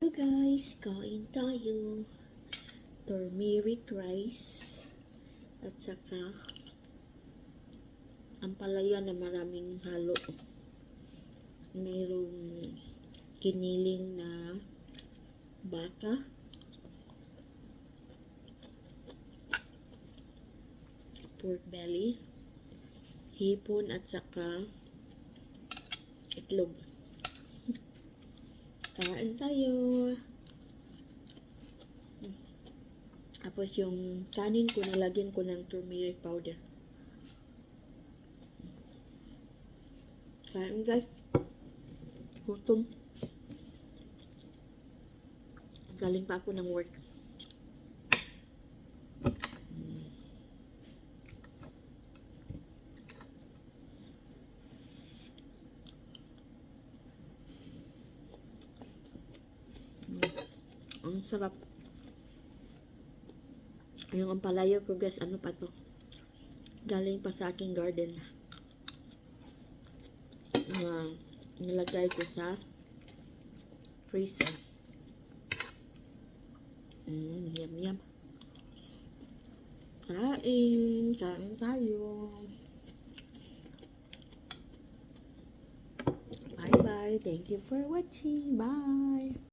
Hello guys, kain tayo. Turmeric rice at saka ampalaya na maraming halo. Mayroong kiniling na baka, pork belly, hipon at saka itlog. Kain tayo. Tapos yung kanin ko, nalagyan ko ng turmeric powder. Kain guys. Gutom. Galing pa ako ng work. Ang sarap. Yung ampalaya ko guys, ano pa to? Galing pa sa aking garden. Nilagay ko sa freezer. Yum yum. Kain tayo. Bye bye. Thank you for watching. Bye.